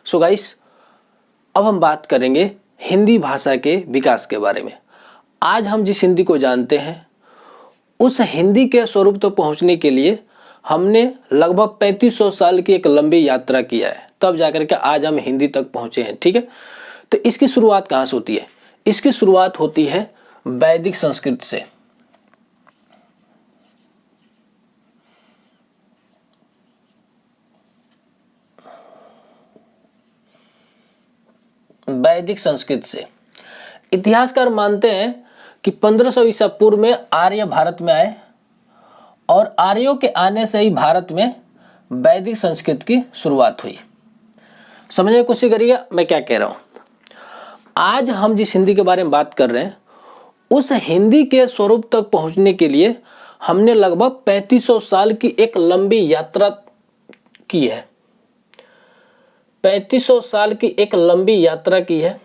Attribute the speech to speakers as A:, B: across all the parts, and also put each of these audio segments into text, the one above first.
A: So guys, अब हम बात करेंगे हिंदी भाषा के विकास के बारे में। आज हम जिस हिंदी को जानते हैं उस हिंदी के स्वरूप तक पहुंचने के लिए हमने लगभग 3500 साल की एक लंबी यात्रा किया है, तब जाकर के आज हम हिंदी तक पहुंचे हैं। ठीक है, तो इसकी शुरुआत कहाँ से होती है? इसकी शुरुआत होती है वैदिक संस्कृत से। वैदिक संस्कृत से। इतिहासकार मानते हैं कि 1500 ईसा पूर्व में आर्य भारत में आए और आर्यों के आने से ही भारत में वैदिक संस्कृत की शुरुआत हुई। समझने की कोशिश करिए मैं क्या कह रहा हूं। आज हम जिस हिंदी के बारे में बात कर रहे हैं उस हिंदी के स्वरूप तक पहुंचने के लिए हमने लगभग 3500 साल की एक लंबी यात्रा की है। 3500 साल की एक लंबी यात्रा की है।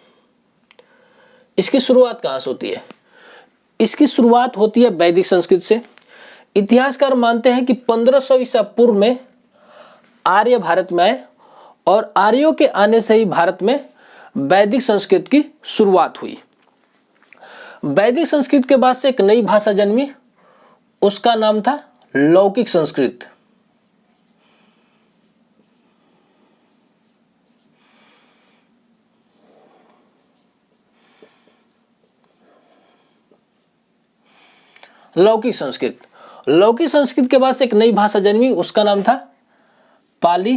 A: इसकी शुरुआत कहां से होती है? इसकी शुरुआत होती है वैदिक संस्कृत से। इतिहासकार मानते हैं कि 1500 ईसा पूर्व में आर्य भारत में आए और आर्यों के आने से ही भारत में वैदिक संस्कृत की शुरुआत हुई। वैदिक संस्कृत के बाद से एक नई भाषा जन्मी, उसका नाम था लौकिक संस्कृत। लौकिक संस्कृत। लौकिक संस्कृत के बाद से एक नई भाषा जन्मी, उसका नाम था पाली।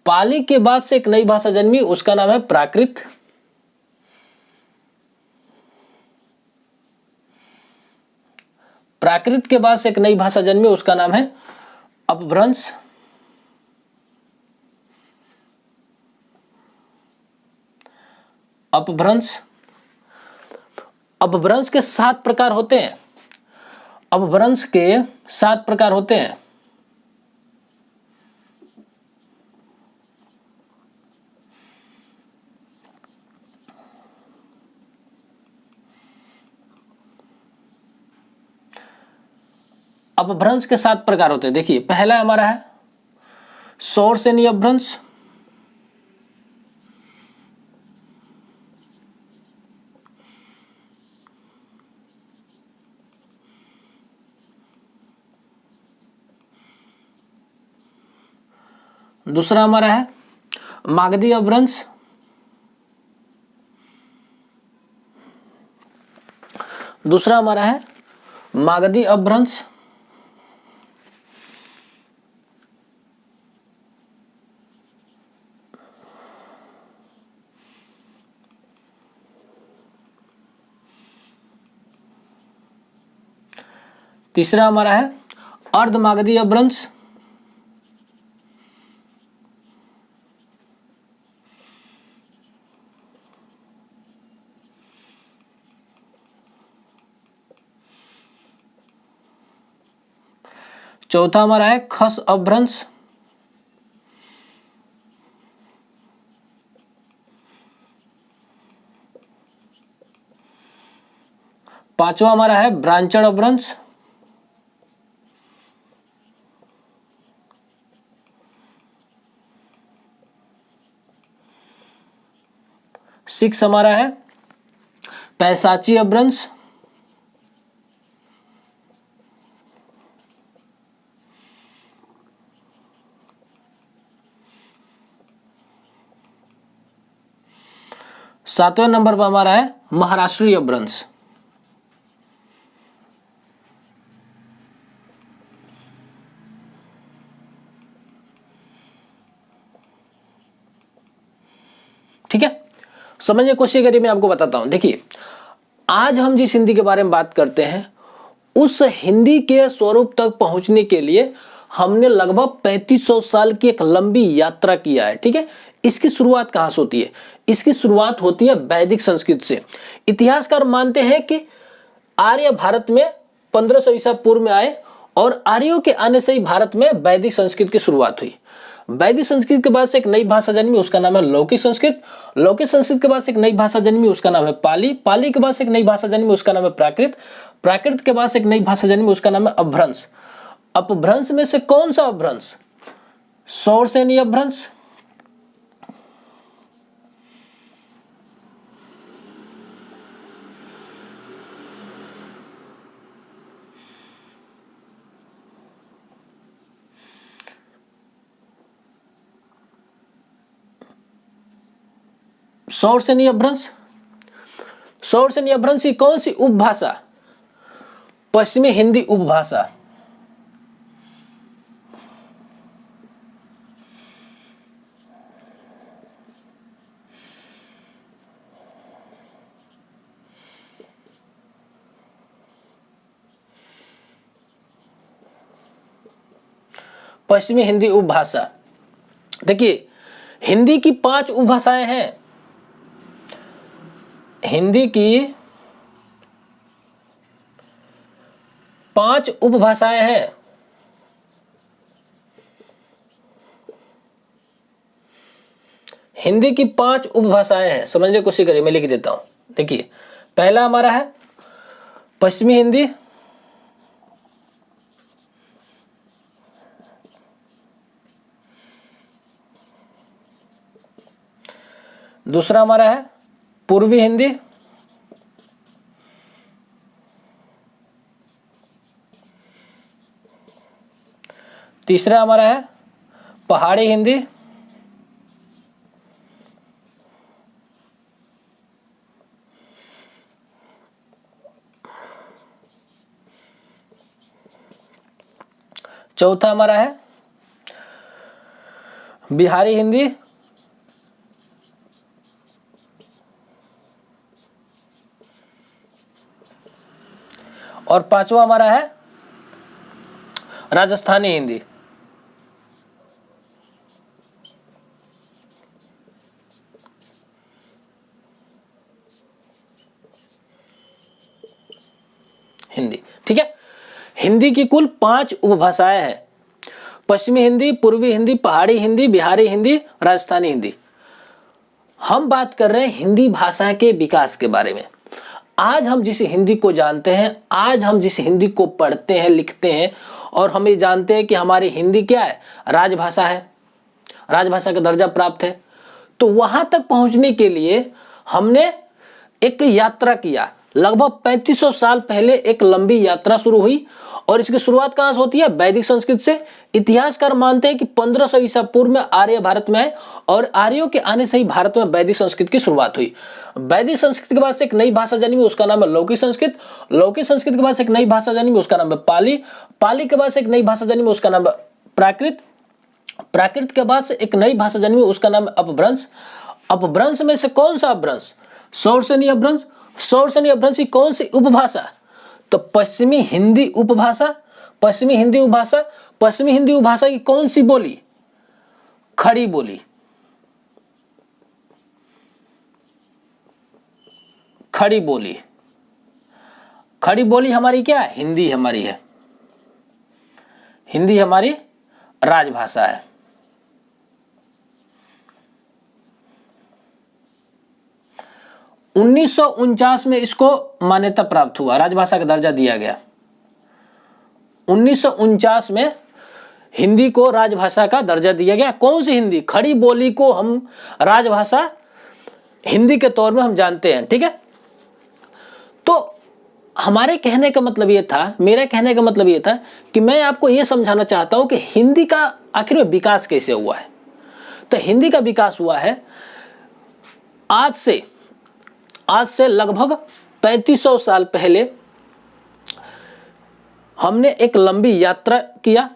A: पाली के बाद से एक नई भाषा जन्मी, उसका नाम है प्राकृत। प्राकृत के बाद से एक नई भाषा जन्मी, उसका नाम है अपभ्रंश। अपभ्रंश। अपभ्रंश के 7 प्रकार होते हैं। अपभ्रंश के 7 प्रकार होते हैं। अपभ्रंश के 7 प्रकार होते हैं। देखिए, पहला हमारा है शोर से नहीं अपभ्रंश। दूसरा हमारा है मागधी अपभ्रंश। दूसरा हमारा है मागधी अपभ्रंश। तीसरा हमारा है अर्धमागधी अपभ्रंश। चौथा हमारा है खस अपभ्रंश। पांचवा हमारा है ब्रांचड़ अपभ्रंश। सिक्स हमारा है पैसाची अपभ्रंश। सातवें नंबर पर हमारा है महाराष्ट्रीय अपभ्रंश। ठीक है, समझने की कोशिश करिए, मैं आपको बताता हूं। देखिए, आज हम जिस हिंदी के बारे में बात करते हैं उस हिंदी के स्वरूप तक पहुंचने के लिए हमने लगभग 3500 साल की एक लंबी यात्रा किया है। ठीक है, इसकी शुरुआत कहां से होती है? इसकी शुरुआत होती है वैदिक संस्कृत से। इतिहासकार मानते हैं कि आर्य भारत में 1500 ईसा पूर्व में आए और आर्यों के आने से ही भारत में वैदिक संस्कृत की शुरुआत हुई। वैदिक संस्कृत के बाद से एक नई भाषा जन्मी, उसका नाम है लौकिक संस्कृत। लौकिक संस्कृत के बाद से एक नई भाषा जन्मी, उसका नाम है पाली। पाली के बाद से एक नई भाषा जन्मी, उसका नाम है प्राकृत। प्राकृत के बाद से एक नई भाषा जन्मी, उसका नाम है अपभ्रंश। अपभ्रंश में से कौन सा अपभ्रंश? सोर्स यानी अपभ्रंश, सोर्स यानी अपभ्रंश। सोर्स यानी अपभ्रंश की कौन सी उपभाषा? पश्चिमी हिंदी उपभाषा। पश्चिमी हिंदी उपभाषा। देखिए हिंदी की 5 उपभाषाएं हैं। हिंदी की 5 उपभाषाएं हैं। हिंदी की 5 उपभाषाएं हैं, समझने की कोशिश करिए, मैं लिख देता हूं। देखिए पहला हमारा है पश्चिमी हिंदी, दूसरा हमारा है पूर्वी हिंदी, तीसरा हमारा है पहाड़ी हिंदी, चौथा हमारा है बिहारी हिंदी, और पांचवा हमारा है राजस्थानी हिंदी। हिंदी, ठीक है। हिंदी की कुल 5 उपभाषाएं हैं। पश्चिमी हिंदी, पूर्वी हिंदी, पहाड़ी हिंदी, बिहारी हिंदी, राजस्थानी हिंदी। हम बात कर रहे हैं हिंदी भाषा के विकास के बारे में। आज हम जिस हिंदी को जानते हैं, आज हम जिस हिंदी को पढ़ते हैं, लिखते हैं, और हम ये जानते हैं कि हमारी हिंदी क्या है, राजभाषा है, राजभाषा का दर्जा प्राप्त है। तो वहां तक पहुंचने के लिए हमने एक यात्रा किया। लगभग 3500 साल पहले एक लंबी यात्रा शुरू हुई, और इसकी शुरुआत कहां से होती है? वैदिक संस्कृत से। इतिहासकार मानते हैं कि 1500 ईसा पूर्व में आर्य भारत में आए, और आर्यों के आने से ही भारत में वैदिक संस्कृत की शुरुआत हुई। वैदिक संस्कृत के बाद से एक नई भाषा जन्मी, उसका नाम है लौकिक संस्कृत। लौकिक संस्कृत के बाद से एक नई भाषा जन्मी, उसका नाम है पाली। पाली के बाद से एक नई भाषा जन्मी, उसका नाम है प्राकृत। प्राकृत के बाद से एक नई भाषा जन्मी, उसका नाम है अपभ्रंश। अपभ्रंश में से कौन सा अपभ्रंश? सौरसेनी अपभ्रंश। सौरसेनी अपभ्रंश की कौन सी उपभाषा? तो पश्चिमी हिंदी उपभाषा। पश्चिमी हिंदी उपभाषा। पश्चिमी हिंदी उपभाषा की कौन सी बोली? खड़ी बोली। खड़ी बोली। खड़ी बोली हमारी क्या है? हिंदी हमारी है। हिंदी हमारी राजभाषा है। उन्नीस सौ 49 में इसको मान्यता प्राप्त हुआ, राजभाषा का दर्जा दिया गया। 1949 में हिंदी को राजभाषा का दर्जा दिया गया। कौन सी हिंदी? खड़ी बोली को हम राजभाषा हिंदी के तौर में हम जानते हैं, ठीक है। तो हमारे कहने का मतलब ये था, मेरा कहने का मतलब ये था कि मैं आपको ये समझाना चाहता हूं कि हिंदी का आखिर में विकास कैसे हुआ है। तो हिंदी का विकास हुआ है आज से लगभग 3500 साल पहले हमने एक लंबी यात्रा किया।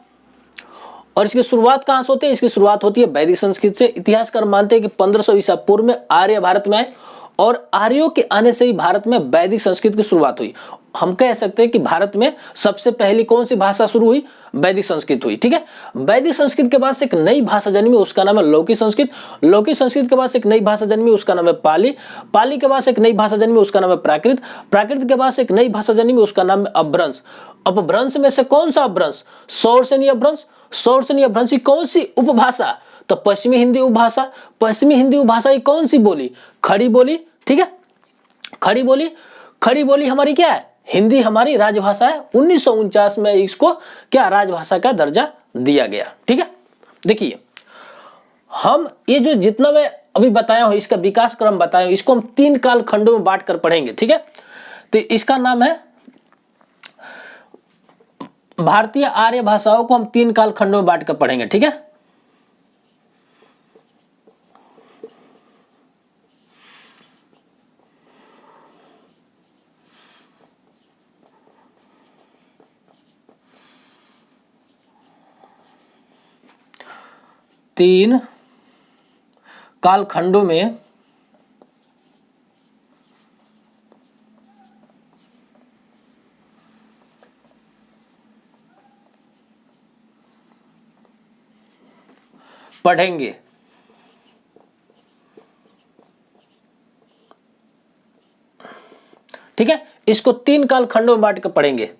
A: और इसकी शुरुआत कहां से होती है? इसकी शुरुआत होती है वैदिक संस्कृत से। इतिहासकार मानते हैं कि 1500 ईसा पूर्व में आर्य भारत में आए, और आर्यों के आने से ही भारत में वैदिक संस्कृत की शुरुआत हुई। हम कह सकते हैं कि भारत में सबसे पहली कौन सी भाषा शुरू हुई? वैदिक संस्कृत हुई, ठीक है। वैदिक संस्कृत के बाद से एक नई भाषा जन्मी, उसका नाम है लौकिक संस्कृत। लौकिक संस्कृत के बाद से एक नई भाषा जन्मी, उसका नाम है पाली। पाली के बाद से एक नई भाषा जन्मी, उसका नाम है प्राकृत। प्राकृत के बाद से एक नई भाषा जन्मी, उसका नाम है अपभ्रंश। अपभ्रंश में से कौन सा अपभ्रंश? सौरसेनी अपभ्रंश। सौरसेनी अपभ्रंश की कौन सी उपभाषा? तो पश्चिमी हिंदी उपभाषा। पश्चिमी हिंदी उपभाषा की कौन सी बोली? खड़ी बोली, ठीक है। खड़ी बोली। खड़ी बोली हमारी क्या है? हिंदी हमारी राजभाषा है, 1949 में इसको क्या राजभाषा का दर्जा दिया गया। ठीक है, देखिए हम ये जो जितना मैं अभी बताया हूं, इसका विकास क्रम बताया हूं, इसको हम 3 काल खंडों में बांट कर पढ़ेंगे। ठीक है, तो इसका नाम है भारतीय आर्य भाषाओं को हम 3 काल खंडों में बांट कर पढ़ेंगे। ठीक है, तीन कालखंडों में पढ़ेंगे। ठीक है, इसको 3 कालखंडों में बांट कर पढ़ेंगे।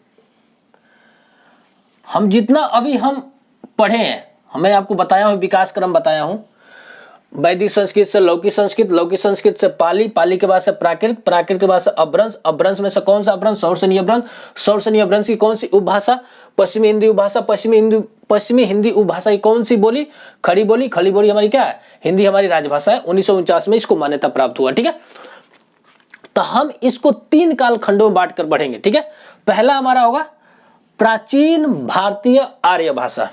A: हम जितना अभी हम पढ़े हैं, मैं आपको बताया हूं, विकास क्रम बताया हूं, वैदिक संस्कृत से लौकिक संस्कृत, लौकिक संस्कृत से पाली, पाली के बाद से प्राकृत, प्राकृत के बाद से अपभ्रंश, अपभ्रंश में से कौन सा अपभ्रंश, सौर्षणीय अपभ्रंश, सौर्षणीय अपभ्रंश की कौन सी उपभाषा, पश्चिमी हिंदी उपभाषा, पश्चिमी हिंदी उपभाषा की कौन सी बोली, खड़ी बोली, खड़ी बोली हमारी क्या है, हिंदी हमारी राजभाषा है, 1949 में इसको मान्यता प्राप्त हुआ। ठीक है, तो हम इसको 3 कालखंडों में बांट कर पढ़ेंगे। ठीक है, पहला हमारा होगा प्राचीन भारतीय आर्य भाषा।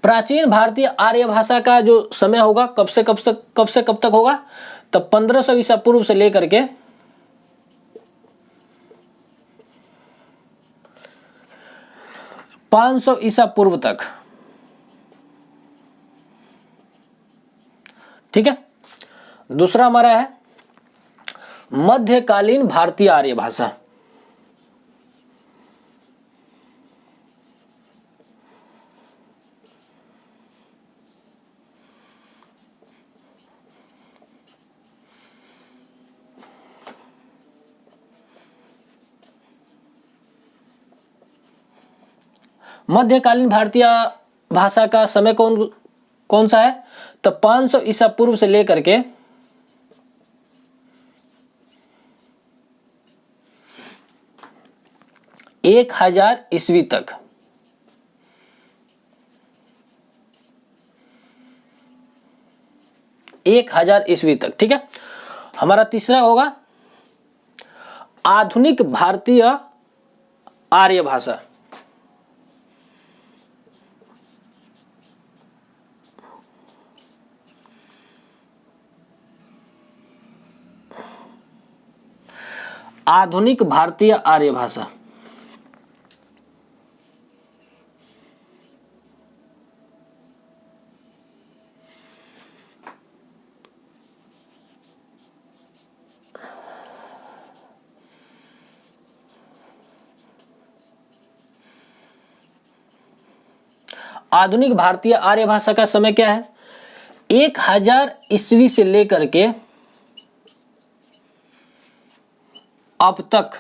A: प्राचीन भारतीय आर्य भाषा का जो समय होगा कब से कब तक होगा, तो 1500 ईसा पूर्व से लेकर के 500 ईसा पूर्व तक। ठीक है, दूसरा हमारा है मध्यकालीन भारतीय आर्य भाषा। मध्यकालीन भारतीय भाषा का समय कौन सा है, तो 500 ईसा पूर्व से लेकर के 1000 ईस्वी तक। ठीक है, हमारा तीसरा होगा आधुनिक भारतीय आर्य भाषा। आधुनिक भारतीय आर्य भाषा आधुनिक भारतीय आर्य भाषा का समय क्या है, 1000 ईस्वी से लेकर के अब तक।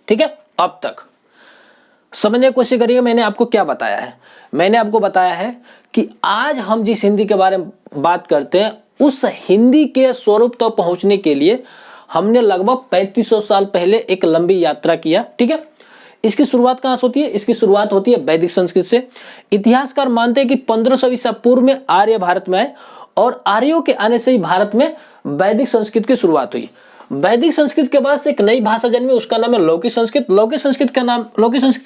A: ठीक है, अब तक समझने की कोशिश करिए। मैंने आपको क्या बताया है, मैंने आपको बताया है कि आज हम जिस हिंदी के बारे में बात करते हैं, उस हिंदी के स्वरूप तक पहुंचने के लिए हमने लगभग 3500 साल पहले एक लंबी यात्रा किया। ठीक है, इसकी शुरुआत कहां से होती है, इसकी शुरुआत होती है वैदिक संस्कृत से। इतिहासकार मानते हैं कि 1500 ईसा पूर्व में आर्य भारत में आए और आर्यों के आने से ही भारत में वैदिक संस्कृत की शुरुआत हुई। वैदिक संस्कृत के बाद से एक नई भाषा जन्मी, उसका नाम है लौकिक संस्कृत। लौकिक संस्कृत के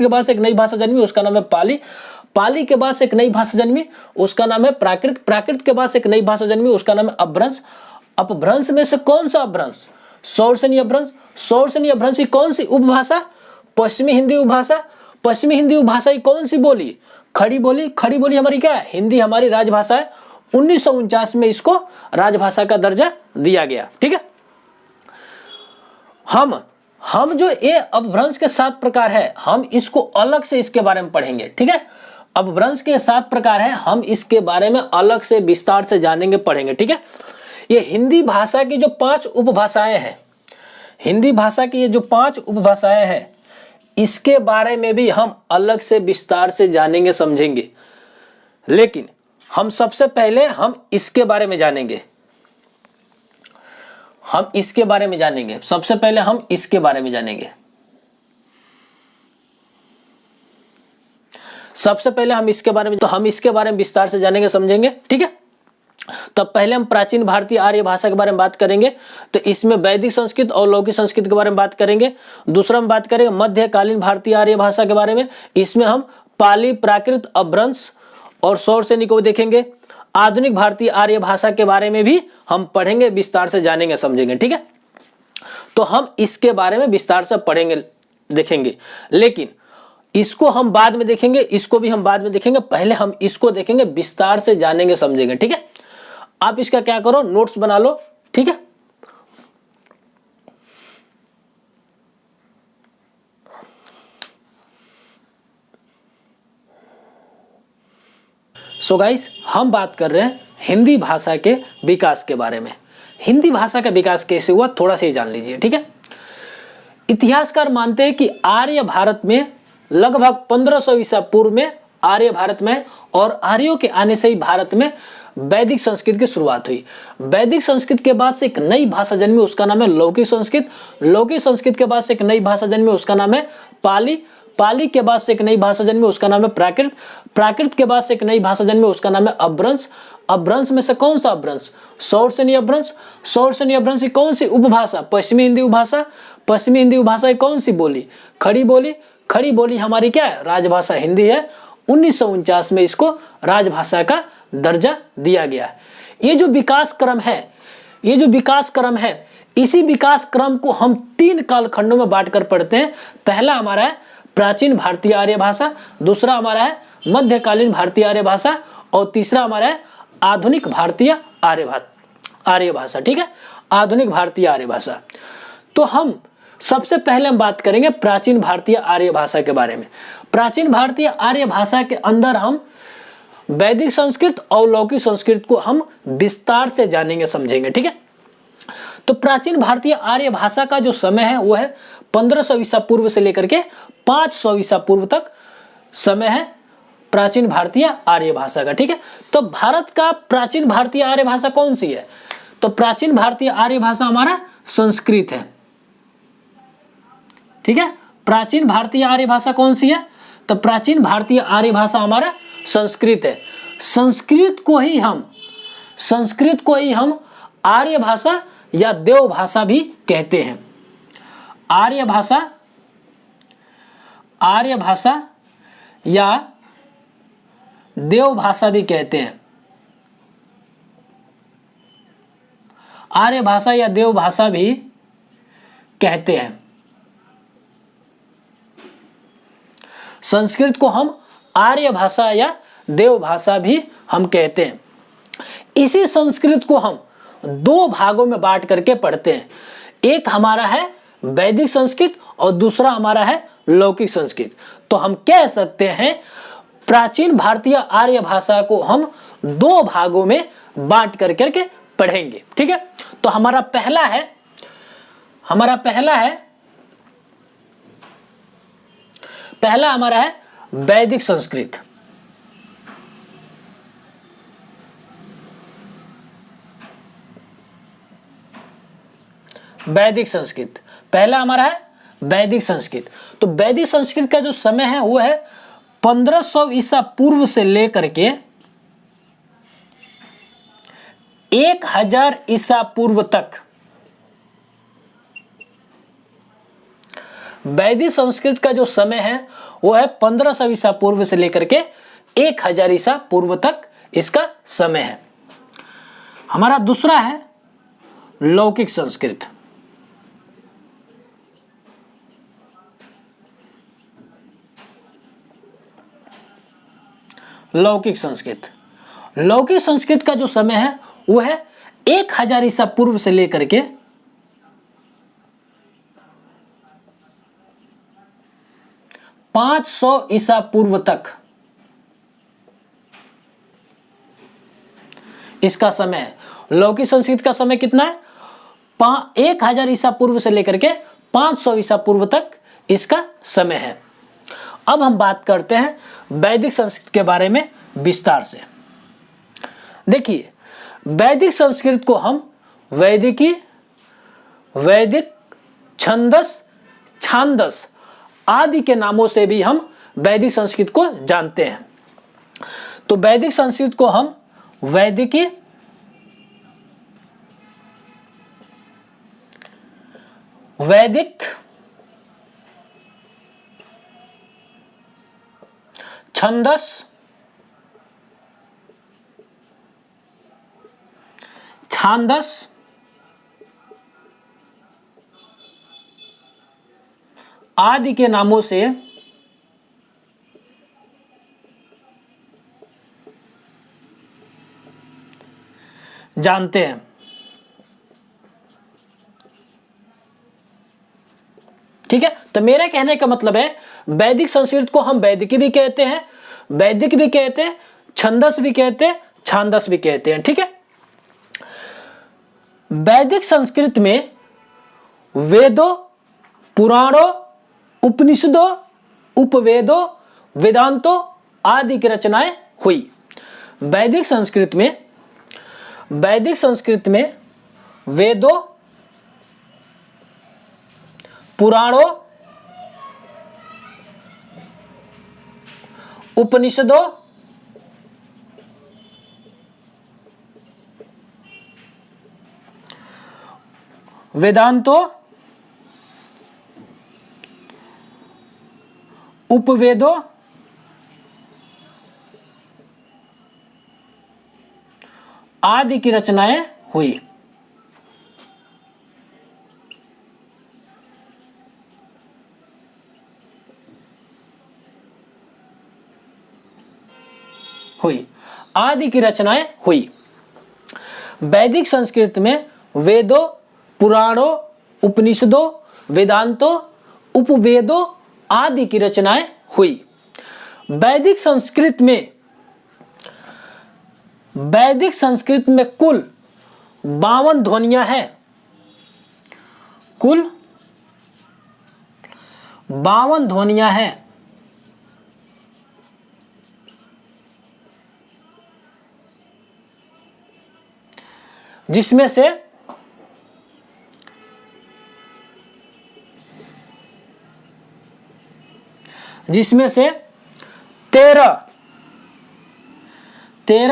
A: बाद से एक नई भाषा जन्मी, उसका नाम है पाली। पाली के बाद से एक नई भाषा जन्मी, उसका नाम है प्राकृत। प्राकृत के बाद से एक नई भाषा जन्मी, उसका नाम है अपभ्रंश। अपभ्रंश में से कौन सा अपभ्रंश, सौर्षणीय अपभ्रंश। सौर्षणीय अपभ्रंश की कौन सी उपभाषा, पश्चिमी हिंदी उपभाषा। पश्चिमी हिंदी उपभाषा की कौन सी बोली, खड़ी बोली। खड़ी बोली हमारी क्या है, हिंदी हमारी राजभाषा है। 1949 में इसको राजभाषा का दर्जा दिया गया। ठीक है, हम जो ये अपभ्रंश के 7 प्रकार है, हम इसको अलग से इसके बारे में पढ़ेंगे। ठीक है, अपभ्रंश के 7 प्रकार हैं, हम इसके बारे में अलग से विस्तार से जानेंगे, पढ़ेंगे। ठीक है, ये हिंदी भाषा की जो 5 उपभाषाएं हैं, हिंदी भाषा की ये जो 5 उपभाषाएं हैं, इसके बारे में भी हम अलग से विस्तार से जानेंगे, समझेंगे। लेकिन हम सबसे पहले हम इसके बारे में जानेंगे, हम इसके बारे में जानेंगे। सबसे पहले हम इसके बारे में जानेंगे। सबसे पहले हम इसके बारे में, तो हम इसके बारे में विस्तार से जानेंगे, समझेंगे। ठीक है, तब पहले हम प्राचीन भारतीय आर्य भाषा के बारे में बात करेंगे। तो इसमें वैदिक संस्कृत और लौकिक संस्कृत के बारे में बात करेंगे। दूसरा हम बात करेंगे मध्यकालीन भारतीय आर्य भाषा के बारे में। इसमें हम पाली, प्राकृत, अपभ्रंश और शौरसेनी को देखेंगे। आधुनिक भारतीय आर्य भाषा के बारे में भी हम पढ़ेंगे, विस्तार से जानेंगे, समझेंगे। ठीक है, तो हम इसके बारे में विस्तार से पढ़ेंगे, देखेंगे। लेकिन इसको हम बाद में देखेंगे, इसको भी हम बाद में देखेंगे। पहले हम इसको देखेंगे, विस्तार से जानेंगे, समझेंगे। ठीक है, आप इसका क्या करो, नोट्स बना लो। ठीक है, सो गाइस, हम बात कर रहे हैं हिंदी भाषा के विकास के बारे में। हिंदी भाषा का विकास कैसे हुआ, थोड़ा सा ही जान लीजिए। ठीक है, इतिहासकार मानते हैं कि आर्य भारत में लगभग 1500 ईसा पूर्व में आर्य भारत में, और आर्यों के आने से ही भारत में वैदिक संस्कृत की शुरुआत हुई। वैदिक संस्कृत के बाद से एक नई भाषा जन्मी, उसका नाम है लौकिक संस्कृत। लौकिक संस्कृत के बाद से एक नई भाषा जन्मी, उसका नाम है पाली। पाली के बाद से एक नई भाषा जन्मी, उसका नाम है प्राकृत। प्राकृत के बाद से एक नई भाषा जन्मी, उसका नाम है अपभ्रंश। अपभ्रंश में से कौन सा अपभ्रंश? शौरसेनी अपभ्रंश। शौरसेनी अपभ्रंश की कौन सी उपभाषा? पश्चिमी हिंदी उपभाषा। पश्चिमी हिंदी उपभाषा की कौन सी बोली? खड़ी बोली। खड़ी बोली हमारी क्या है? राजभाषा हिंदी है। 1949 में इसको राजभाषा का दर्जा दिया गया। ये जो विकास क्रम है, ये जो विकास क्रम है, इसी विकास क्रम को हम 3 कालखंडों में बांटकर पढ़ते हैं। पहला हमारा है प्राचीन भारतीय आर्य भाषा, दूसरा हमारा है मध्यकालीन भारतीय आर्य भाषा, और तीसरा हमारा है आधुनिक भारतीय आर्य भाषा। ठीक है, आधुनिक भारतीय आर्य भाषा। तो हम सबसे पहले हम बात करेंगे प्राचीन भारतीय आर्य भाषा के बारे में। प्राचीन भारतीय आर्य भाषा के अंदर हम वैदिक संस्कृत और लौकिक संस्कृत को हम विस्तार से जानेंगे, समझेंगे। ठीक है, तो प्राचीन भारतीय आर्य भाषा का जो समय है वो है 1500 ईसा पूर्व से लेकर के 500 ईसा पूर्व तक समय है प्राचीन भारतीय आर्य भाषा का। ठीक है, तो भारत का प्राचीन भारतीय आर्य भाषा कौन सी है? तो प्राचीन भारतीय आर्य भाषा हमारा संस्कृत है। ठीक है, प्राचीन भारतीय आर्य भाषा कौन सी है? तो प्राचीन भारतीय आर्य भाषा हमारा संस्कृत है। संस्कृत को ही हम आर्य भाषा या देव भाषा भी कहते हैं। आर्य भाषा या देव भाषा भी कहते हैं। आर्य भाषा या देव भाषा भी कहते हैं। संस्कृत को हम आर्य भाषा या देव भाषा भी हम कहते हैं। इसी संस्कृत को हम 2 भागों में बांट करके पढ़ते हैं। एक हमारा है वैदिक संस्कृत और दूसरा हमारा है लौकिक संस्कृत। तो हम कह सकते हैं प्राचीन भारतीय आर्य भाषा को हम 2 भागों में बांट करके पढ़ेंगे। ठीक है, तो हमारा पहला हमारा है वैदिक संस्कृत। वैदिक संस्कृत पहला हमारा है वैदिक संस्कृत। तो वैदिक संस्कृत का जो समय है वो है 1500 ईसा पूर्व से लेकर के 1000 ईसा पूर्व तक। वैदिक संस्कृत का जो समय है वो है 1500 ईसा पूर्व से लेकर के 1000 ईसा पूर्व तक इसका समय है। हमारा दूसरा है लौकिक संस्कृत। लौकिक संस्कृत का जो समय है वो है 1000 ईसा पूर्व से लेकर के 500 ईसा पूर्व तक। इसका समय है। लौकिक संस्कृत का समय कितना है? 1000 ईसा पूर्व से लेकर के 500 ईसा पूर्व तक इसका समय है। अब हम बात करते हैं वैदिक संस्कृत के बारे में विस्तार से। देखिए, वैदिक संस्कृत को हम वैदिकी, वैदिक, छंदस, छांदस आदि के नामों से भी हम वैदिक संस्कृत को जानते हैं। तो वैदिक संस्कृत को हम वैदिकी, वैदिक, छंदस, छांदस आदि के नामों से जानते हैं। ठीक है, तो मेरा कहने का मतलब है वैदिक संस्कृत को हम वैदिकी भी कहते हैं, वैदिक भी कहते हैं, छंदस भी कहते हैं, छांदस भी कहते हैं। ठीक है, वैदिक संस्कृत में वेदों, पुराणों, उपनिषदों, उपवेदों, वेदांतों आदि की रचनाएं हुई। वैदिक संस्कृत में वेदों, पुराणों, उपनिषदों, वेदांतों, उपवेदों आदि की रचनाएं हुई। आदि की रचनाएं हुई। वैदिक संस्कृत में वेदों, पुराणों, उपनिषदों, वेदांतों, उपवेदों आदि की रचनाएं हुई। वैदिक संस्कृत में कुल 52 ध्वनियां हैं। कुल 52 ध्वनियां हैं। जिसमें से जिसमें से 13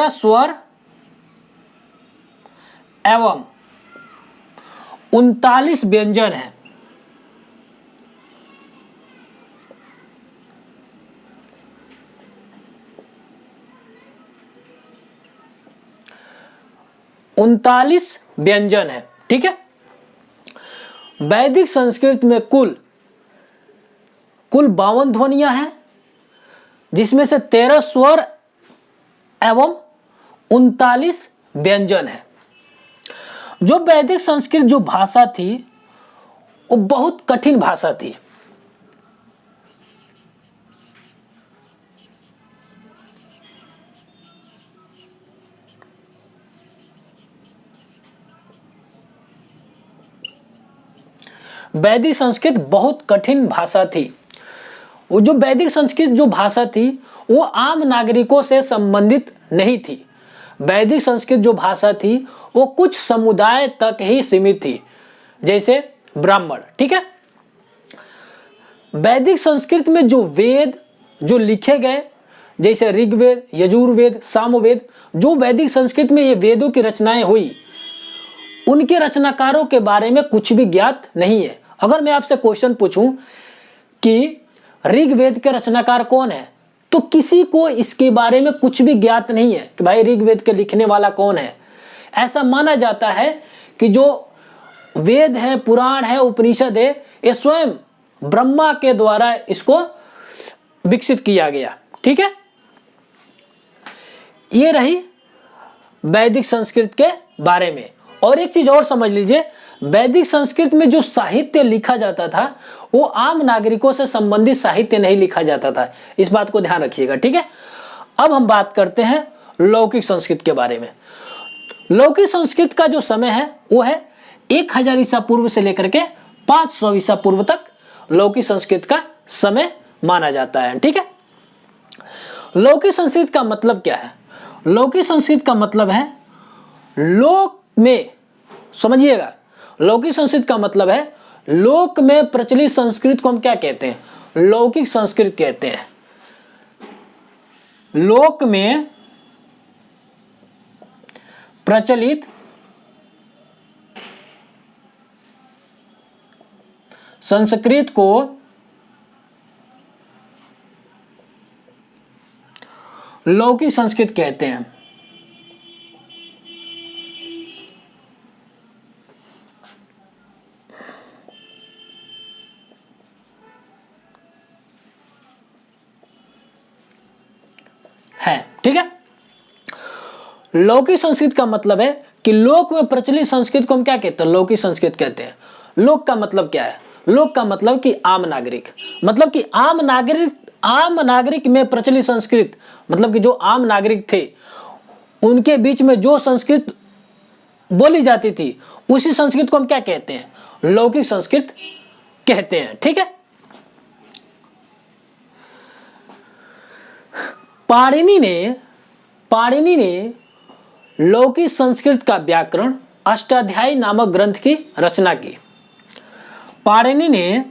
A: स्वर एवं 39 व्यंजन हैं। उनतालीस व्यंजन है। ठीक है, वैदिक संस्कृत में कुल 52 ध्वनियां हैं, जिसमें से 13 स्वर एवं 39 व्यंजन है। जो वैदिक संस्कृत जो भाषा थी वो बहुत कठिन भाषा थी। वैदिक संस्कृत बहुत कठिन भाषा थी। वो जो वैदिक संस्कृत जो भाषा थी वो आम नागरिकों से संबंधित नहीं थी। वैदिक संस्कृत जो भाषा थी वो कुछ समुदाय तक ही सीमित थी, जैसे ब्राह्मण। ठीक है, वैदिक संस्कृत में जो वेद जो लिखे गए, जैसे ऋग्वेद, यजुर्वेद, सामवेद, जो वैदिक संस्कृत में ये वेदों की रचनाएं हुई, उनके रचनाकारों के बारे में कुछ भी ज्ञात नहीं है। अगर मैं आपसे क्वेश्चन पूछूं कि ऋग्वेद के रचनाकार कौन है, तो किसी को इसके बारे में कुछ भी ज्ञात नहीं है कि भाई ऋग्वेद के लिखने वाला कौन है। ऐसा माना जाता है कि जो वेद है, पुराण है, उपनिषद है, ये स्वयं ब्रह्मा के द्वारा इसको विकसित किया गया। ठीक है, ये रही वैदिक संस्कृत के बारे में। और एक चीज और समझ लीजिए, वैदिक संस्कृत में जो साहित्य लिखा जाता था वो आम नागरिकों से संबंधित साहित्य नहीं लिखा जाता था। इस बात को ध्यान रखिएगा। ठीक है, अब हम बात करते हैं लौकिक संस्कृत के बारे में। लौकिक संस्कृत का जो समय है वो है 1000 ईसा पूर्व से लेकर के 500 ईसा पूर्व तक लौकिक संस्कृत का समय माना जाता है। ठीक है, लौकिक संस्कृत का मतलब क्या है? लौकिक संस्कृत का मतलब है लोक में, समझिएगा, लौकिक संस्कृत का मतलब है लोक में प्रचलित संस्कृत को हम क्या कहते हैं? लौकिक संस्कृत कहते हैं। लोक में प्रचलित संस्कृत को लौकिक संस्कृत कहते हैं। ठीक है, लौकिक संस्कृत का मतलब है कि लोक में प्रचलित संस्कृत को हम क्या कहते हैं? लौकिक संस्कृत कहते हैं। लोक का मतलब क्या है? लोक का मतलब कि आम नागरिक, मतलब कि आम नागरिक में प्रचलित संस्कृत, मतलब कि जो आम नागरिक थे उनके बीच में जो संस्कृत बोली जाती थी उसी संस्कृत को हम क्या कहते हैं? लौकिक संस्कृत कहते हैं। ठीक है, पाणिनि ने लौकिक संस्कृत का व्याकरण अष्टाध्यायी नामक ग्रंथ की रचना की। पाणिनि ने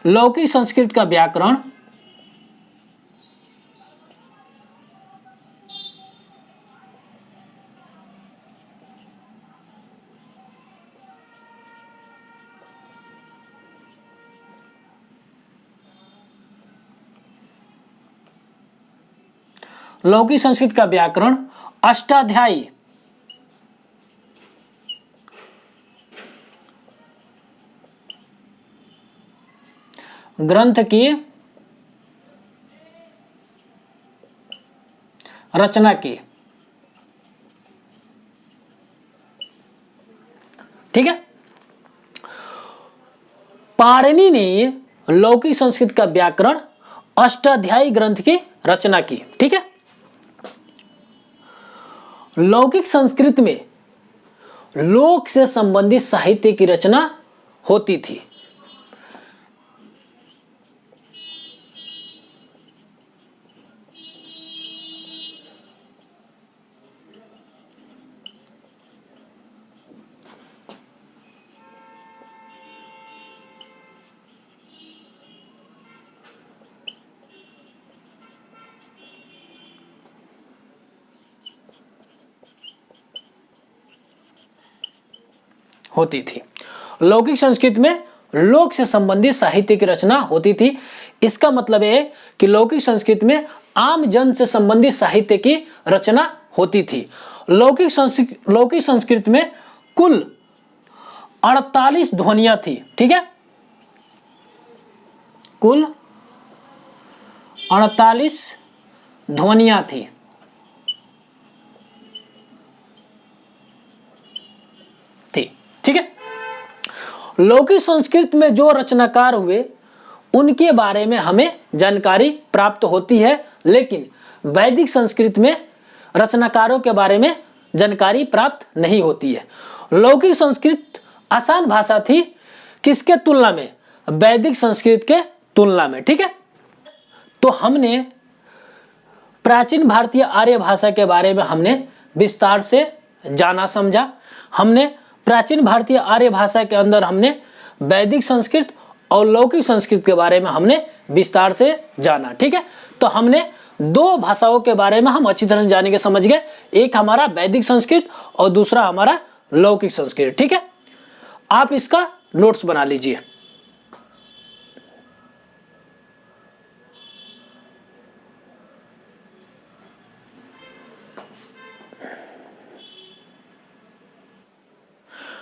A: लौकिक संस्कृत का व्याकरण अष्टाध्यायी ग्रंथ की रचना की। ठीक है, पाणिनि ने लौकिक संस्कृत का व्याकरण अष्टाध्यायी ग्रंथ की रचना की। ठीक है, लौकिक संस्कृत में लोक से संबंधित साहित्य की रचना होती थी। लौकिक संस्कृत में लोक से संबंधित साहित्य की रचना होती थी। इसका मतलब है कि लौकिक संस्कृत में आम जन से संबंधित साहित्य की रचना होती थी। लौकिक संस्कृत में कुल 48 ध्वनियां थी। ठीक है, कुल 48 ध्वनियां थी। ठीक है, लौकिक संस्कृत में जो रचनाकार हुए उनके बारे में हमें जानकारी प्राप्त होती है, लेकिन वैदिक संस्कृत में रचनाकारों के बारे में जानकारी प्राप्त नहीं होती है। लौकिक संस्कृत आसान भाषा थी, किसके तुलना में? वैदिक संस्कृत के तुलना में। ठीक है, तो हमने प्राचीन भारतीय आर्य भाषा के बारे में हमने विस्तार से जाना समझा। हमने प्राचीन भारतीय आर्य भाषा के अंदर हमने वैदिक संस्कृत और लौकिक संस्कृत के बारे में हमने विस्तार से जाना। ठीक है, तो हमने दो भाषाओं के बारे में हम अच्छी तरह से जाने के समझ गए, एक हमारा वैदिक संस्कृत और दूसरा हमारा लौकिक संस्कृत। ठीक है, आप इसका नोट्स बना लीजिए।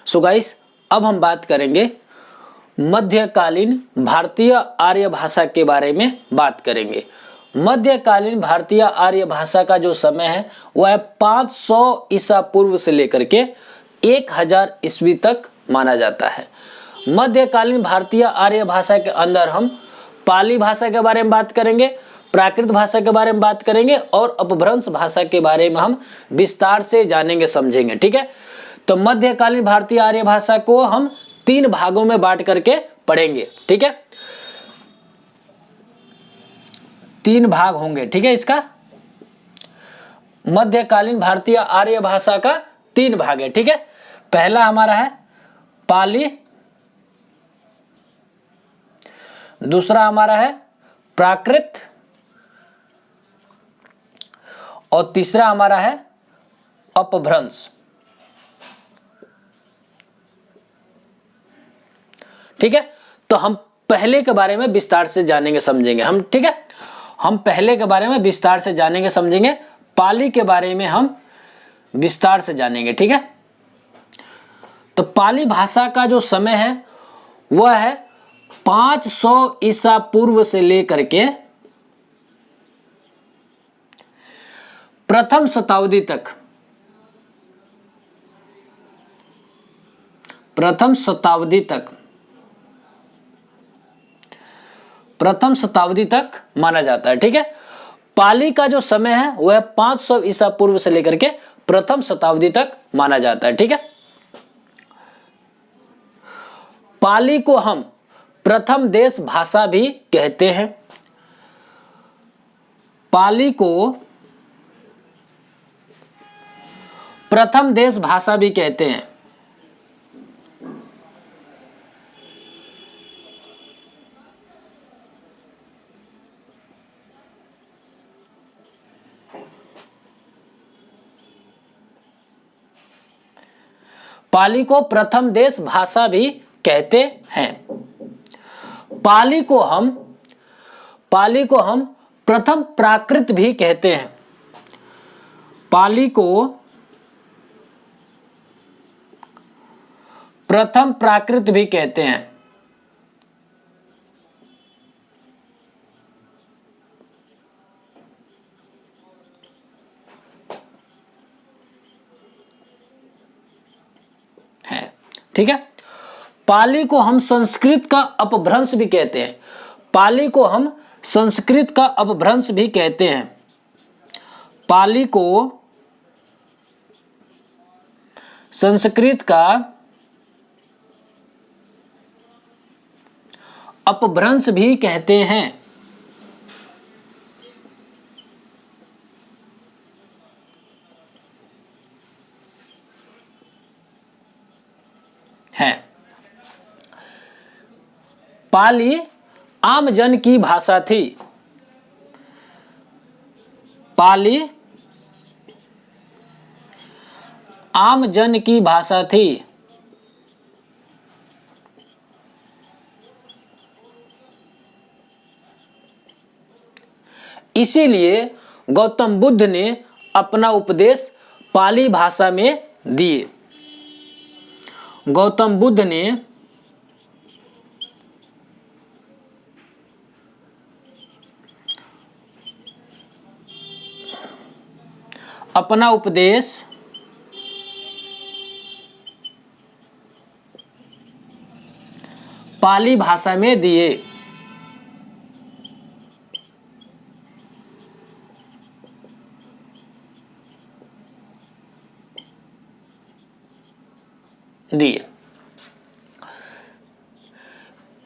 A: सो गाइस, अब हम बात करेंगे मध्यकालीन भारतीय आर्य भाषा के बारे में बात करेंगे। मध्यकालीन भारतीय आर्य भाषा का जो समय है वह है 500 ईसा पूर्व से लेकर के 1000 ईस्वी तक माना जाता है। मध्यकालीन भारतीय आर्य भाषा के अंदर हम पाली भाषा के बारे में बात करेंगे। प्राकृत भाषा के बारे में बात करेंगे और अपभ्रंश भाषा के बारे में हम विस्तार से जानेंगे समझेंगे। ठीक है, तो मध्यकालीन भारतीय आर्य भाषा को हम 3 भागों में बांट करके पढ़ेंगे। ठीक है, 3 भाग होंगे। ठीक है, इसका मध्यकालीन भारतीय आर्य भाषा का 3 भाग है। ठीक है, पहला हमारा है पाली, दूसरा हमारा है प्राकृत और तीसरा हमारा है अपभ्रंश। ठीक है, तो हम पहले के बारे में विस्तार से जानेंगे समझेंगे हम। ठीक है, हम पहले के बारे में विस्तार से जानेंगे समझेंगे, पाली के बारे में हम विस्तार से जानेंगे। ठीक है, तो पाली भाषा का जो समय है वह है 500 ईसा पूर्व से लेकर के प्रथम शताब्दी तक, प्रथम शताब्दी तक माना जाता है। ठीक है, पाली का जो समय है वह 500 ईसा पूर्व से लेकर के प्रथम शताब्दी तक माना जाता है। ठीक है, पाली को हम प्रथम देश भाषा भी कहते हैं। पाली को प्रथम देश भाषा भी कहते हैं। पाली को प्रथम देश भाषा भी कहते हैं। पाली को हम प्रथम प्राकृत भी कहते हैं। पाली को प्रथम प्राकृत भी कहते हैं। ठीक है, पाली को हम संस्कृत का अपभ्रंश भी कहते हैं। पाली को हम संस्कृत का अपभ्रंश भी कहते हैं। पाली को संस्कृत का अपभ्रंश भी कहते हैं। पाली आम जन की भाषा थी। पाली आम जन की भाषा थी। इसीलिए गौतम बुद्ध ने अपना उपदेश पाली भाषा में दिए। गौतम बुद्ध ने अपना उपदेश पाली भाषा में दिए।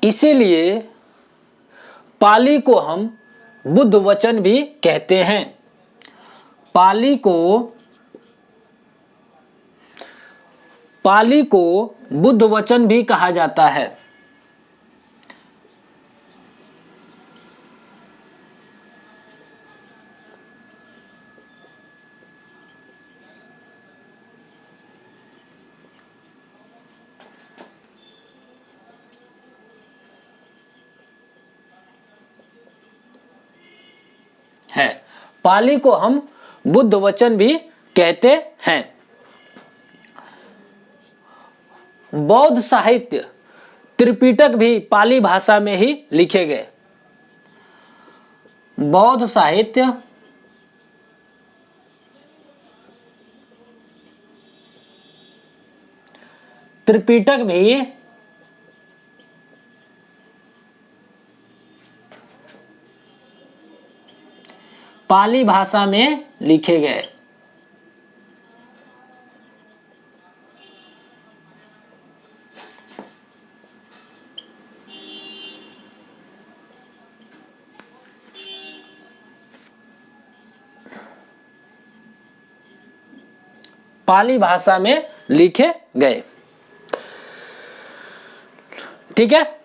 A: इसीलिए पाली को हम बुद्ध वचन भी कहते हैं। पाली को बुद्ध वचन भी कहा जाता है। पाली को हम बुद्ध वचन भी कहते हैं। बौद्ध साहित्य त्रिपिटक भी पाली भाषा में ही लिखे गए। बौद्ध साहित्य त्रिपिटक भी पाली भाषा में लिखे गए। पाली भाषा में लिखे गए। ठीक है,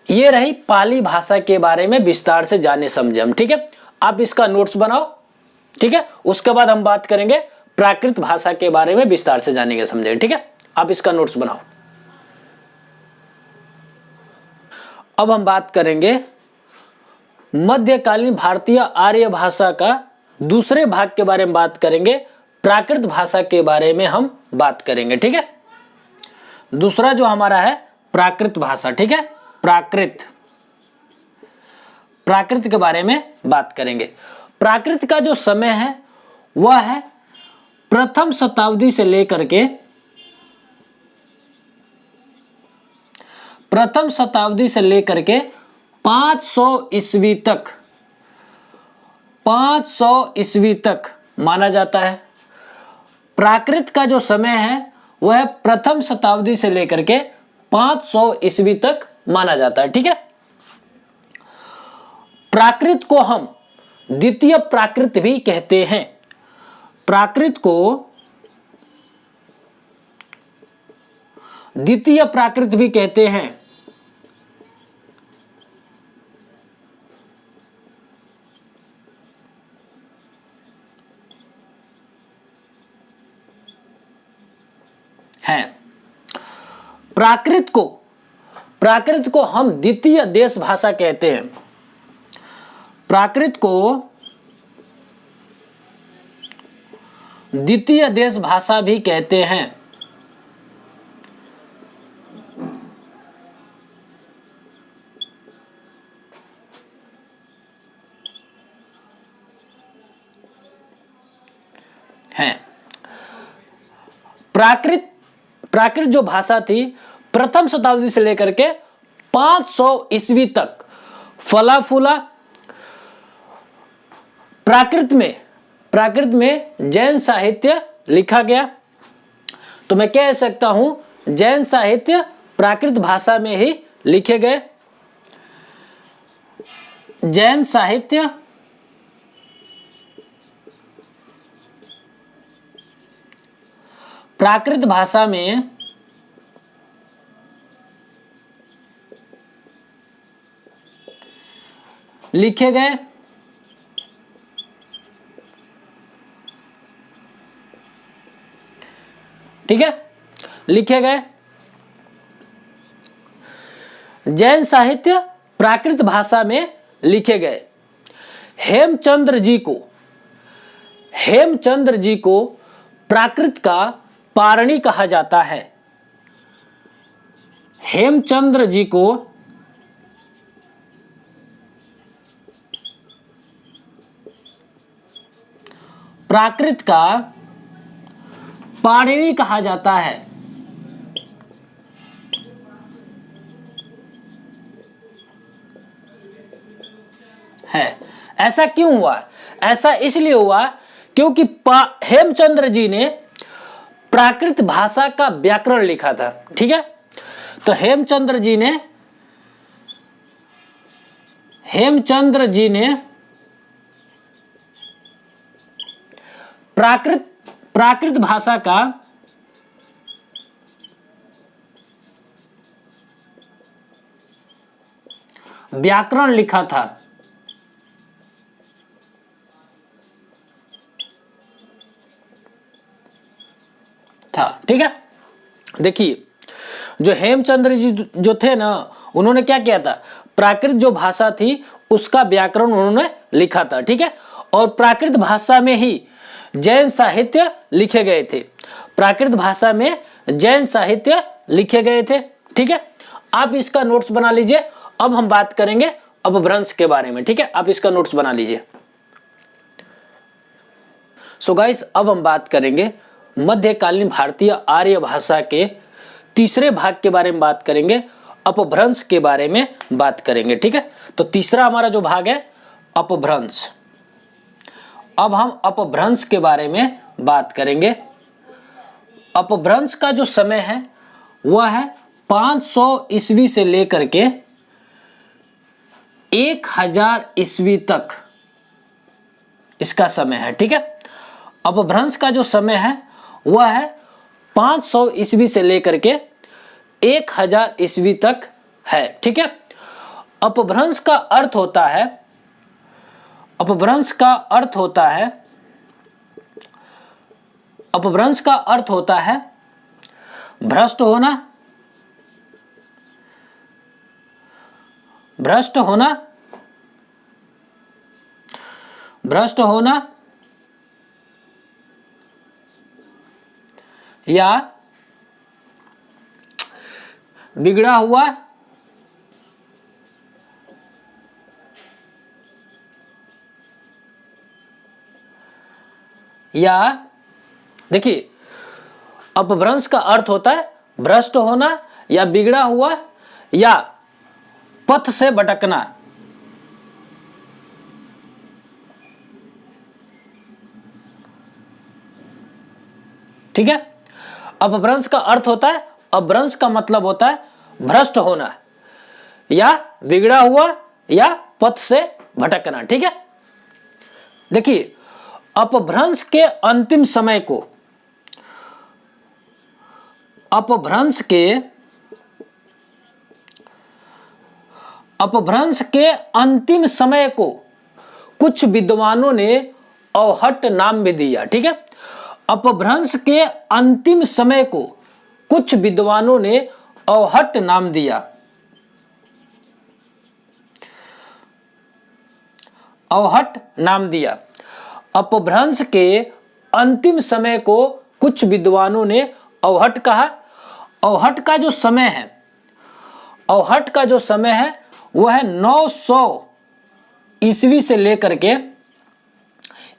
A: ये रही पाली भाषा के बारे में विस्तार से जाने समझे हम। ठीक है, आप इसका नोट्स बनाओ। ठीक है, उसके बाद हम बात करेंगे प्राकृत भाषा के बारे में विस्तार से जानेंगे समझेंगे। ठीक है, आप इसका नोट्स बनाओ। अब हम बात करेंगे मध्यकालीन भारतीय आर्य भाषा का दूसरे भाग के बारे में बात करेंगे, प्राकृत भाषा के बारे में हम बात करेंगे। ठीक है, दूसरा जो हमारा है प्राकृत भाषा। ठीक है, प्राकृत के बारे में बात करेंगे। प्राकृत का जो समय है वह है प्रथम शताब्दी से लेकर के 500 ईस्वी तक 500 ईस्वी तक माना जाता है। प्राकृत का जो समय है वह है प्रथम शताब्दी से लेकर के 500 ईस्वी तक माना जाता है। ठीक है, प्राकृत को हम द्वितीय प्राकृत भी कहते हैं। प्राकृत को द्वितीय प्राकृत भी कहते हैं। प्राकृत को हम द्वितीय देश भाषा कहते हैं। प्राकृत को द्वितीय देश भाषा भी कहते हैं। प्राकृत जो भाषा थी प्रथम शताब्दी से लेकर के 500 ईस्वी तक फला फूला। प्राकृत में जैन साहित्य लिखा गया। तो मैं कह सकता हूं जैन साहित्य प्राकृत भाषा में ही लिखे गए। जैन साहित्य प्राकृत भाषा में लिखे गए। ठीक है, लिखे गए। जैन साहित्य प्राकृत भाषा में लिखे गए। हेमचंद्र जी को प्राकृत का पारणी कहा जाता है। हेमचंद्र जी को प्राकृत का पाणिनि कहा जाता है। ऐसा क्यों हुआ? ऐसा इसलिए हुआ क्योंकि हेमचंद्र जी ने प्राकृत भाषा का व्याकरण लिखा था। ठीक है, तो हेमचंद्र जी ने प्राकृत भाषा का व्याकरण लिखा था। ठीक है, देखिए जो हेमचंद्र जी जो थे ना, उन्होंने क्या किया था, प्राकृत जो भाषा थी उसका व्याकरण उन्होंने लिखा था। ठीक है, और प्राकृत भाषा में ही जैन साहित्य लिखे गए थे। प्राकृत भाषा में जैन साहित्य लिखे गए थे। ठीक है, आप इसका नोट्स बना लीजिए। अब हम बात करेंगे अपभ्रंश के बारे में। ठीक है, आप इसका नोट्स बना लीजिए। सो गाइस, अब हम बात करेंगे मध्यकालीन भारतीय आर्य भाषा के तीसरे भाग के बारे में बात करेंगे, अपभ्रंश के बारे में बात करेंगे। ठीक है, तो तीसरा हमारा जो भाग है अपभ्रंश। अब हम अपभ्रंश के बारे में बात करेंगे। अपभ्रंश का जो समय है वह है 500 ईस्वी से लेकर के 1000 ईस्वी तक इसका समय है। ठीक है, अपभ्रंश का जो समय है वह है 500 ईस्वी से लेकर के 1000 ईस्वी तक है। ठीक है, अपभ्रंश का अर्थ होता है, अपभ्रंश का अर्थ होता है, अपभ्रंश का अर्थ होता है भ्रष्ट होना, भ्रष्ट होना, भ्रष्ट होना या बिगड़ा हुआ या, देखिए अपभ्रंश का अर्थ होता है भ्रष्ट होना या बिगड़ा हुआ या पथ से भटकना। ठीक है, अपभ्रंश का अर्थ होता है, अपभ्रंश का मतलब होता है भ्रष्ट होना या बिगड़ा हुआ या पथ से भटकना। ठीक है, देखिए अपभ्रंश के अंतिम समय को, अपभ्रंश के अंतिम समय को कुछ विद्वानों ने अवहट नाम भी दिया। ठीक है, अपभ्रंश के अंतिम समय को कुछ विद्वानों ने अवहट नाम दिया, अवहट नाम दिया। अपभ्रंश के अंतिम समय को कुछ विद्वानों ने अवहट कहा। अवहट का जो समय है, अवहट का जो समय है वह है 900 ईस्वी से लेकर के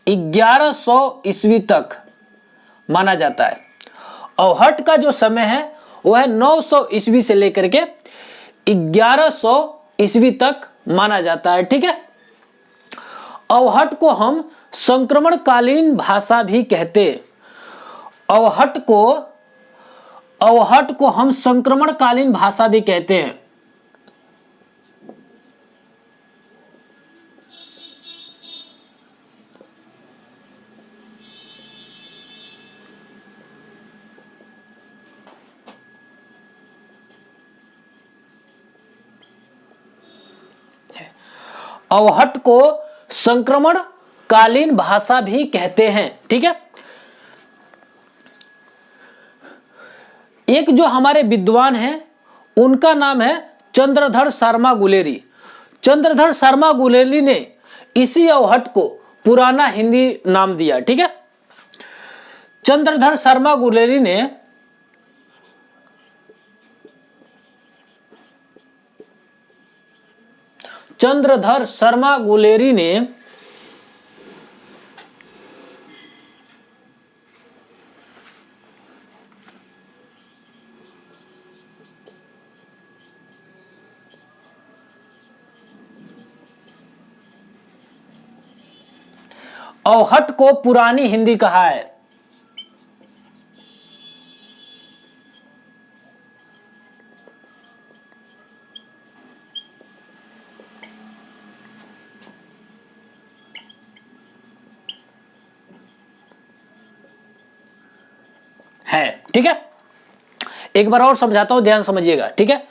A: 1100 ईस्वी तक माना जाता है। अवहट का जो समय है वह है 900 ईस्वी से लेकर के 1100 ईस्वी तक माना जाता है। ठीक है, अवहट को हम संक्रमणकालीन भाषा भी कहते हैं। अवहट को हम संक्रमणकालीन भाषा भी कहते हैं। अवहट को संक्रमणकालीन भाषा भी कहते हैं। ठीक है, एक जो हमारे विद्वान हैं उनका नाम है चंद्रधर शर्मा गुलेरी। चंद्रधर शर्मा गुलेरी ने इसी अवहट को पुराना हिंदी नाम दिया। ठीक है, चंद्रधर शर्मा गुलेरी ने चंद्रधर शर्मा गुलेरी ने अवहट को पुरानी हिंदी कहा है। ठीक है, एक बार और समझाता हूं, ध्यान समझिएगा। ठीक है,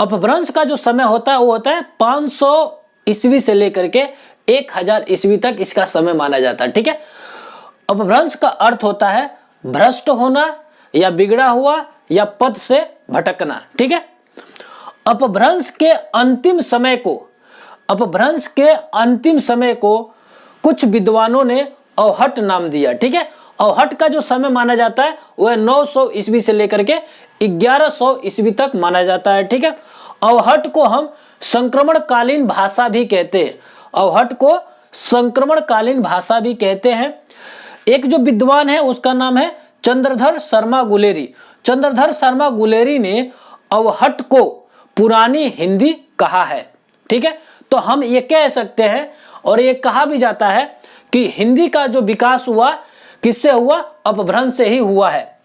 A: अपभ्रंश का जो समय होता है वो होता है 500 ईस्वी से लेकर के 1000 ईस्वी तक इसका समय माना जाता है। ठीक है, अपभ्रंश का अर्थ होता है भ्रष्ट होना या बिगड़ा हुआ या पथ से भटकना। ठीक है, अपभ्रंश के अंतिम समय को, अपभ्रंश के अंतिम समय को कुछ विद्वानों ने अवहट नाम दिया। ठीक है, अवहट का जो समय माना जाता है वह 900 ईस्वी से लेकर के 1100 ईस्वी तक माना जाता है। ठीक है, अवहट को हम संक्रमणकालीन भाषा भी कहते हैं। अवहट को संक्रमणकालीन भाषा भी कहते हैं। एक जो विद्वान है उसका नाम है चंद्रधर शर्मा गुलेरी। चंद्रधर शर्मा गुलेरी ने अवहट को पुरानी हिंदी कहा है। ठीक है, तो हम ये कह सकते हैं और ये कहा भी जाता है कि हिंदी का जो विकास हुआ किससे हुआ? अपभ्रंश से ही हुआ है।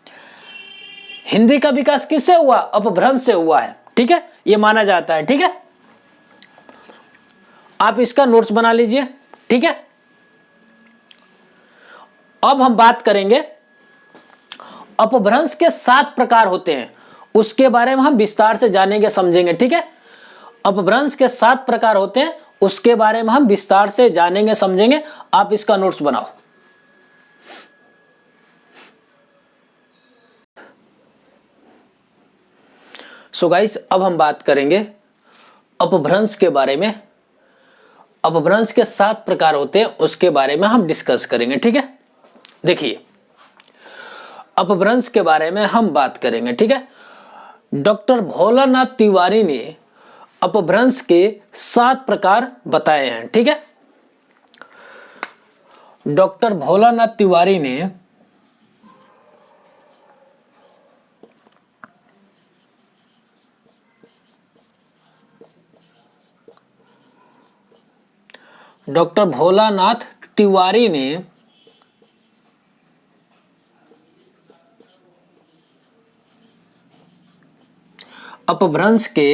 A: हिंदी का विकास किससे हुआ? अपभ्रंश से हुआ है। ठीक है, यह माना जाता है। ठीक है, आप इसका नोट्स बना लीजिए। ठीक है, अब हम बात करेंगे अपभ्रंश के 7 प्रकार होते हैं, उसके बारे में हम विस्तार से जानेंगे, समझेंगे। ठीक है, अपभ्रंश के 7 प्रकार होते हैं, उसके बारे में हम विस्तार से जानेंगे, समझेंगे। आप इसका नोट्स बनाओ। सो गाइस, अब हम बात करेंगे अपभ्रंश के बारे में। अपभ्रंश के 7 प्रकार होते हैं, उसके बारे में हम डिस्कस करेंगे। ठीक है, देखिए अपभ्रंश के बारे में हम बात करेंगे। ठीक है, डॉक्टर भोलानाथ तिवारी ने अपभ्रंश के 7 प्रकार बताए हैं। ठीक है, डॉक्टर भोलानाथ तिवारी ने अपभ्रंश के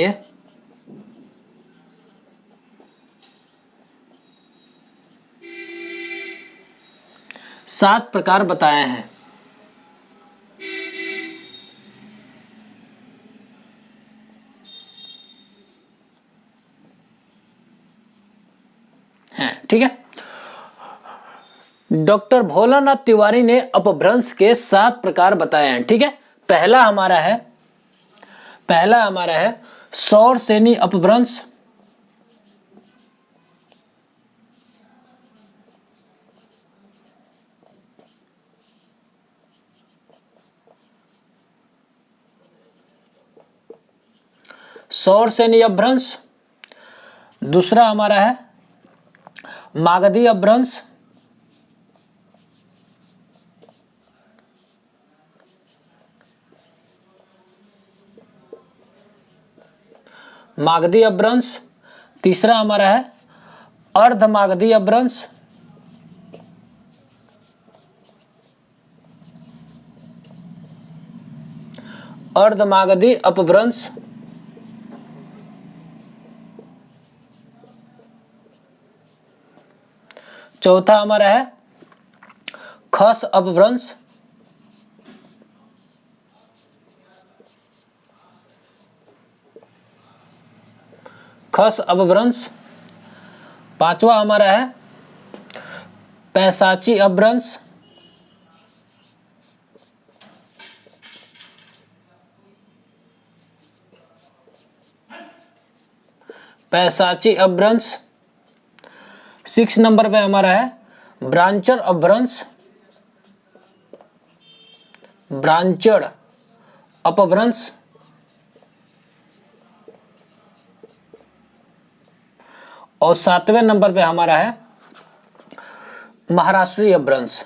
A: 7 प्रकार बताए हैं। ठीक है, डॉक्टर भोलानाथ तिवारी ने अपभ्रंश के 7 प्रकार बताए हैं। ठीक है, पहला हमारा है सौर सेनी अपभ्रंश। सौर सेनी अपभ्रंश। दूसरा हमारा है मागधी अपभ्रंश। मागधी अपभ्रंश। तीसरा हमारा है अर्धमागधी अपभ्रंश। अर्धमागधी अपभ्रंश। चौथा हमारा है खस अपभ्रंश। खस अपभ्रंश। पांचवा हमारा है पैशाची अपभ्रंश। पैशाची अपभ्रंश। 6 नंबर पे हमारा है ब्रांचर अपभ्रंश। ब्रांचर अपभ्रंश। और 7वें नंबर पे हमारा है महाराष्ट्रीय अपभ्रंश।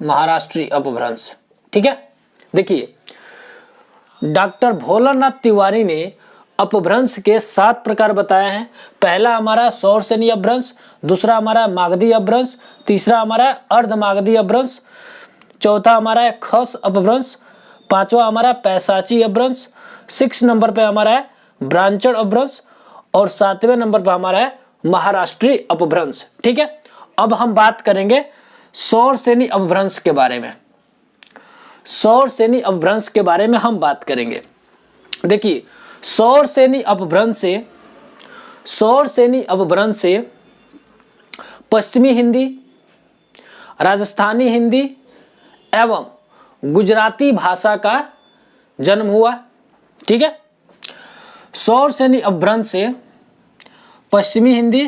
A: महाराष्ट्रीय अपभ्रंश। ठीक है, देखिए डॉक्टर भोलानाथ तिवारी ने अपभ्रंश के 7 प्रकार बताए हैं। पहला हमारा सौर सेनी अपभ्रंश, दूसरा हमारा मागधी अपभ्रंश, तीसरा हमारा अर्धमागधी अपभ्रंश, चौथा हमारा है खस अपभ्रंश, पांचवा हमारा पैशाची अपभ्रंश, 6 नंबर पे हमारा है ब्रांचर अपभ्रंश और 7वें नंबर पे हमारा है महाराष्ट्रीय अपभ्रंश। ठीक है, अब हम बात करेंगे सौर सेनी अपभ्रंश के बारे में। सौर सेनी अपभ्रंश के बारे में हम बात करेंगे। देखिए सौर सेनी अपभ्रंश से पश्चिमी हिंदी, राजस्थानी हिंदी एवं गुजराती भाषा का जन्म हुआ। ठीक है, सौर सेनी अपभ्रंश से पश्चिमी हिंदी,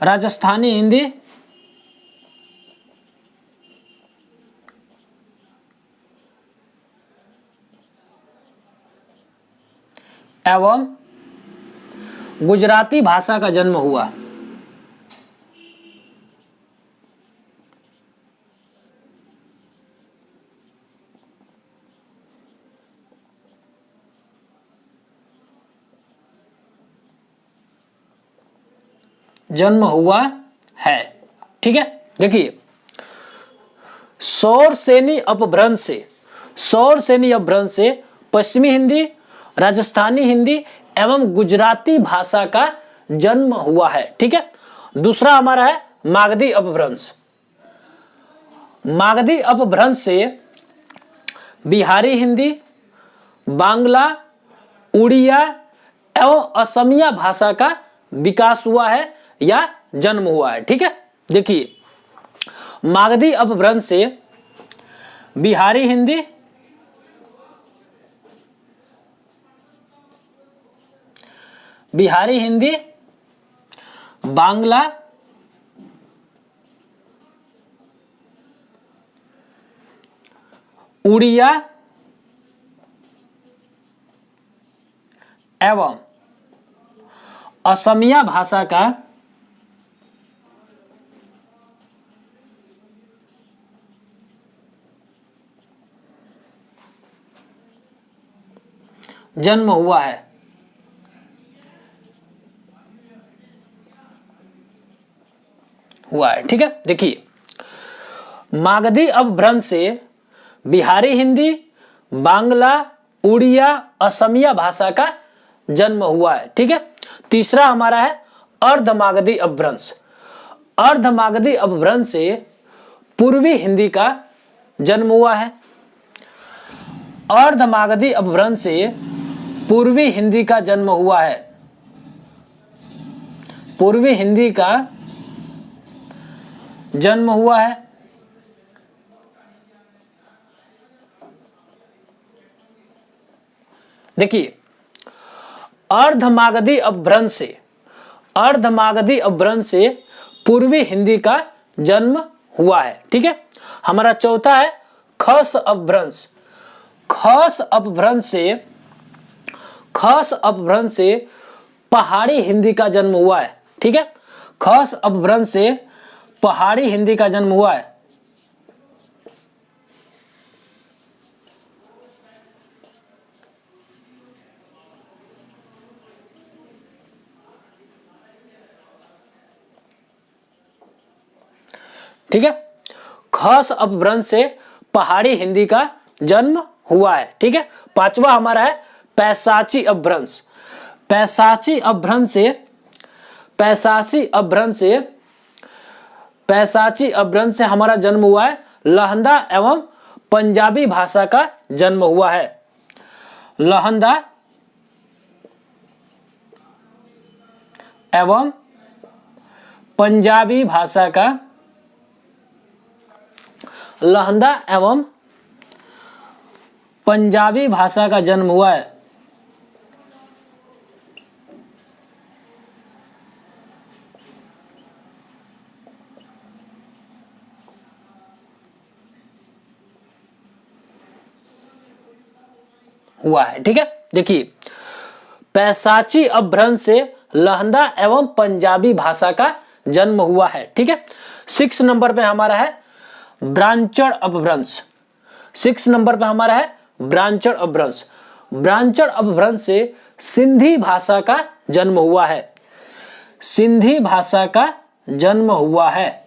A: राजस्थानी हिंदी एवं गुजराती भाषा का जन्म हुआ। जन्म हुआ है। ठीक है, देखिए सौरसेनी अपभ्रंश से पश्चिमी हिंदी, राजस्थानी हिंदी एवं गुजराती भाषा का जन्म हुआ है। ठीक है, दूसरा हमारा है मागधी अपभ्रंश। मागधी अपभ्रंश से बिहारी हिंदी, बांग्ला, उड़िया एवं असमिया भाषा का विकास हुआ है या जन्म हुआ है। ठीक है, देखिए मागधी अपभ्रंश से बिहारी हिंदी, बांग्ला, उड़िया एवं असमिया भाषा का जन्म हुआ है। ठीक है, देखिए मागधी अपभ्रंश से बिहारी हिंदी, बांग्ला, उड़िया, असमिया भाषा का जन्म हुआ है। ठीक है, तीसरा हमारा है अर्धमागधी अपभ्रंश। अर्धमागधी अपभ्रंश से पूर्वी हिंदी का जन्म हुआ है। अर्धमागधी अपभ्रंश से पूर्वी हिंदी का जन्म हुआ है। पूर्वी हिंदी का जन्म हुआ है। देखिए अर्धमागधी अपभ्रंश से पूर्वी हिंदी का जन्म हुआ है। ठीक है, हमारा चौथा है खस अपभ्रंश। खस अपभ्रंश से पहाड़ी हिंदी का जन्म हुआ है। ठीक है, खस अपभ्रंश से पहाड़ी हिंदी का जन्म हुआ है। ठीक है, खस अपभ्रंश से पहाड़ी हिंदी का जन्म हुआ है। ठीक है, पांचवा हमारा है पैशाची अपभ्रंश। पैशाची अपभ्रंश से हमारा जन्म हुआ है। लहंदा एवं पंजाबी भाषा का जन्म हुआ है। लहंदा एवं पंजाबी भाषा का जन्म हुआ है। ठीक है, देखिए पैशाची अपभ्रंश से लहंदा एवं पंजाबी भाषा का जन्म हुआ है। ठीक है, 6 नंबर पे हमारा है ब्रांचड़ अपभ्रंश। 6 नंबर पे हमारा है ब्रांचड़ अपभ्रंश। ब्रांचड़ अपभ्रंश से सिंधी भाषा का जन्म हुआ है। सिंधी भाषा का जन्म हुआ है।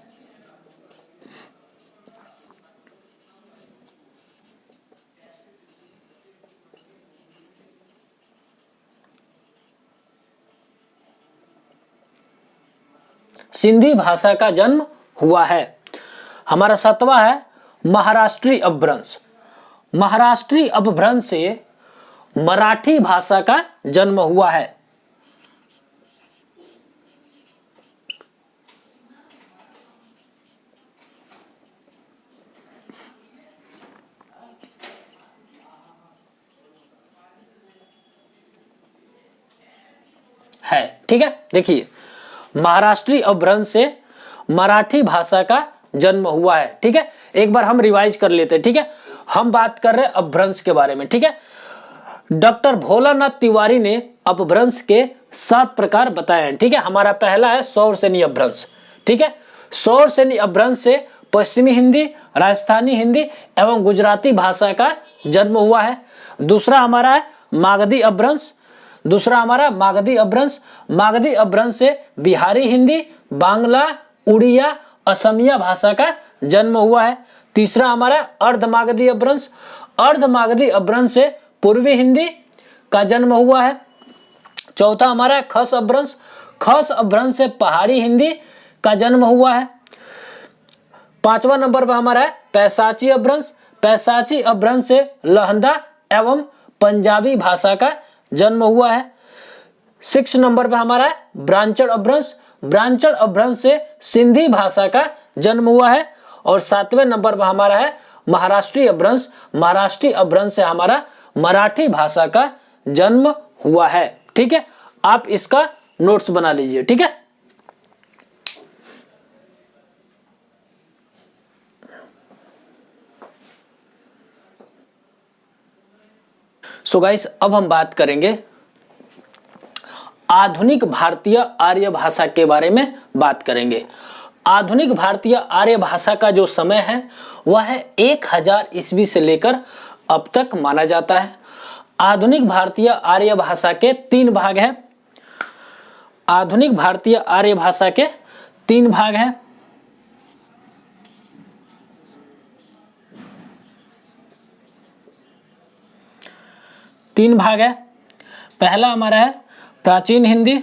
A: सिंधी भाषा का जन्म हुआ है। हमारा 7वां है महाराष्ट्री अपभ्रंश। महाराष्ट्री अपभ्रंश से मराठी भाषा का जन्म हुआ है। ठीक है, देखिए महाराष्ट्री अपभ्रंश से मराठी भाषा का जन्म हुआ है। ठीक है, एक बार हम रिवाइज कर लेते हैं। ठीक है, हम बात कर रहे हैं अपभ्रंश के बारे में। ठीक है, डॉक्टर भोलानाथ तिवारी ने अपभ्रंश के 7 प्रकार बताए हैं। ठीक है, हमारा पहला है सौर सेनी अपभ्रंश। ठीक है, सौर सेनी अपभ्रंश से पश्चिमी हिंदी, राजस्थानी हिंदी एवं गुजराती भाषा का जन्म हुआ है। दूसरा हमारा है मागधी अपभ्रंश। दूसरा हमारा मागधी अपभ्रंश। मागधी अपभ्रंश से बिहारी हिंदी, बांग्ला, उड़िया, असमिया भाषा का जन्म हुआ है। तीसरा हमारा अर्धमागधी अपभ्रंश। अर्धमागधी अपभ्रंश से पूर्वी हिंदी का जन्म हुआ है। चौथा हमारा खस अपभ्रंश। खस अपभ्रंश से पहाड़ी हिंदी का जन्म हुआ है। 5वां नंबर पर हमारा है पैसाची अपभ्रंश। पैसाची अपभ्रंश से लहंदा एवं पंजाबी भाषा का जन्म हुआ है। 6 नंबर पर हमारा है ब्रांचल अपभ्रंश। ब्रांचल अपभ्रंश से सिंधी भाषा का जन्म हुआ है। और 7वें नंबर पर हमारा है महाराष्ट्रीय अपभ्रंश। महाराष्ट्रीय अपभ्रंश से हमारा मराठी भाषा का जन्म हुआ है। ठीक है, आप इसका नोट्स बना लीजिए। ठीक है, सो गाइस, अब हम बात करेंगे आधुनिक भारतीय आर्य भाषा के बारे में बात करेंगे। आधुनिक भारतीय आर्य भाषा का जो समय है वह है 1000 ईस्वी से लेकर अब तक माना जाता है। आधुनिक भारतीय आर्य भाषा के 3 भाग हैं। आधुनिक भारतीय आर्य भाषा के 3 भाग हैं। तीन भाग है। पहला हमारा है प्राचीन हिंदी।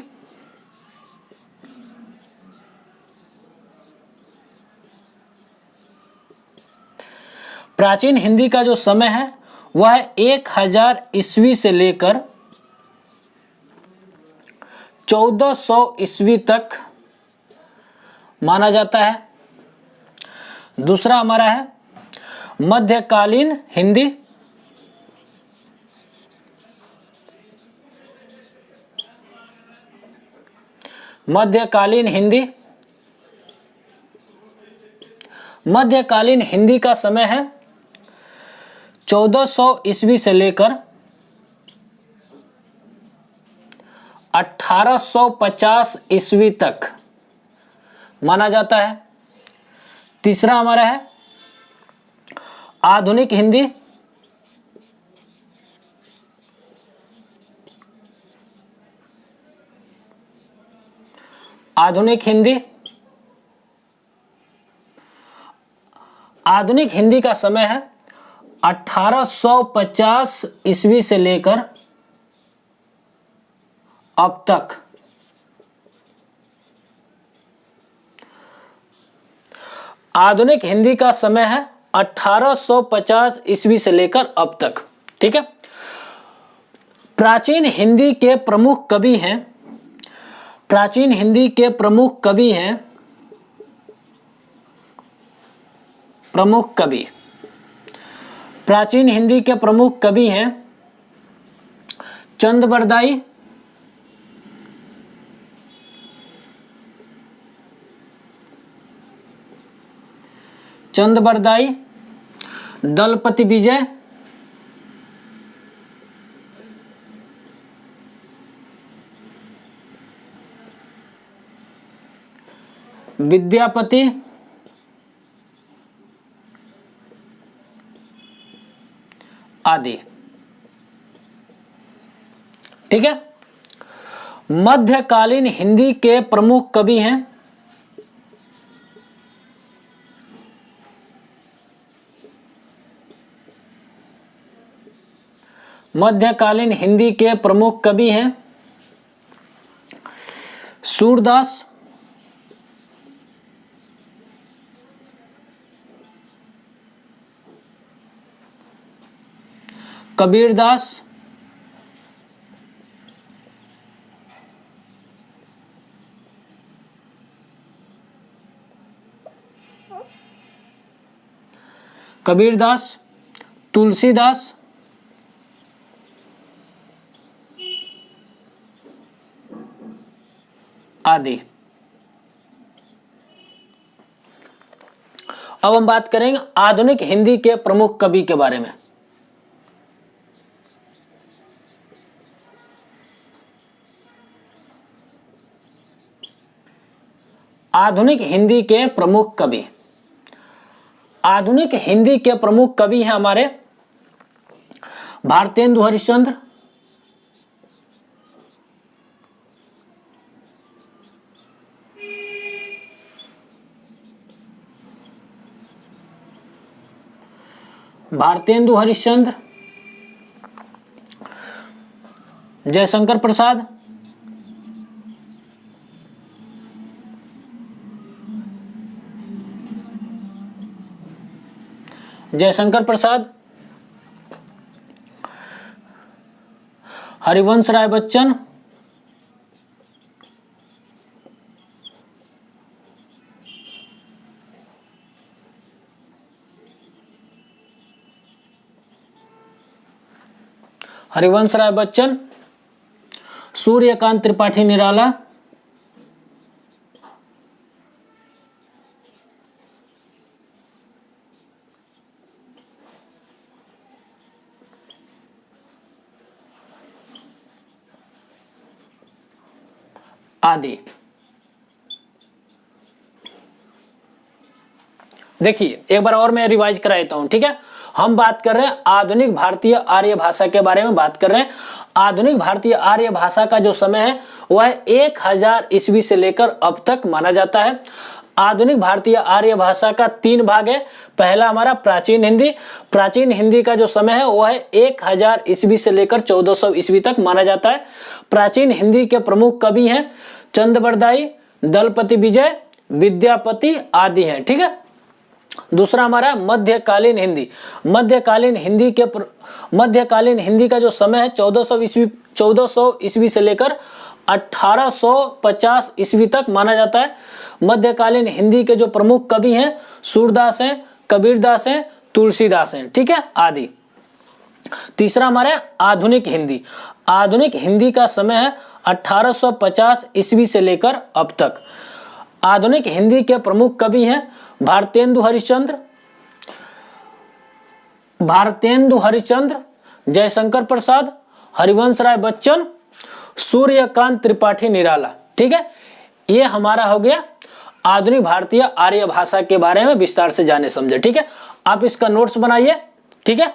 A: प्राचीन हिंदी का जो समय है वह है 1000 ईस्वी से लेकर 1400 ईस्वी तक माना जाता है। दूसरा हमारा है मध्यकालीन हिंदी। मध्यकालीन हिंदी। मध्यकालीन हिंदी का समय है 1400 ईस्वी से लेकर 1850 ईस्वी तक माना जाता है। तीसरा हमारा है आधुनिक हिंदी। आधुनिक हिंदी। आधुनिक हिंदी का समय है 1850 ईस्वी से लेकर अब तक। आधुनिक हिंदी का समय है 1850 ईस्वी से लेकर अब तक। ठीक है, प्राचीन हिंदी के प्रमुख कवि हैं। प्राचीन हिंदी के प्रमुख कवि हैं। प्रमुख कवि, प्राचीन हिंदी के प्रमुख कवि हैं चंद बरदाई, दलपति विजय, विद्यापति, आदि। ठीक है, मध्यकालीन हिंदी के प्रमुख कवि हैं मध्यकालीन हिंदी के प्रमुख कवि हैं सूरदास, कबीरदास, तुलसीदास, आदि। अब हम बात करेंगे आधुनिक हिंदी के प्रमुख कवि के बारे में। आधुनिक हिंदी के प्रमुख कवि। आधुनिक हिंदी के प्रमुख कवि हैं हमारे भारतेंदु हरिश्चंद्र, भारतेंदु हरिश्चंद्र, जयशंकर प्रसाद, जयशंकर प्रसाद, हरिवंश राय बच्चन, हरिवंश राय बच्चन, सूर्यकांत त्रिपाठी निराला, आदि। देखिए एक बार और मैं रिवाइज करा देता हूं, ठीक है। हम बात कर रहे हैं आधुनिक भारतीय आर्य भाषा के बारे में बात कर रहे हैं। आधुनिक भारतीय आर्य भाषा का जो समय है वह 1000 ईस्वी से लेकर अब तक माना जाता है। आधुनिक भारतीय आर्य भाषा का 3 भाग है। पहला हमारा प्राचीन हिंदी। प्राचीन हिंदी का जो समय है वह 1000 ईस्वी से लेकर 1400 ईस्वी तक माना जाता है। प्राचीन हिंदी के प्रमुख कवि हैं चंद्रबरदाई, दलपति विजय, विद्यापति आदि हैं, ठीक है। दूसरा हमारा मध्यकालीन हिंदी। मध्यकालीन हिंदी का जो समय है 1400 ईस्वी से लेकर 1850 ईस्वी तक माना जाता है। मध्यकालीन हिंदी के जो प्रमुख कवि हैं सूरदास हैं, कबीरदास हैं, तुलसीदास हैं, ठीक है, आदि। तीसरा हमारा आधुनिक हिंदी। आधुनिक हिंदी का समय है 1850 ईस्वी से लेकर अब तक। आधुनिक हिंदी के प्रमुख कवि हैं भारतेंदु हरिश्चंद्र, जयशंकर प्रसाद, हरिवंश राय बच्चन, सूर्यकांत त्रिपाठी निराला, ठीक है। ये हमारा हो गया आधुनिक भारतीय आर्य भाषा के बारे में विस्तार से जाने समझे, ठीक है। आप इसका नोट्स बनाइए, ठीक है।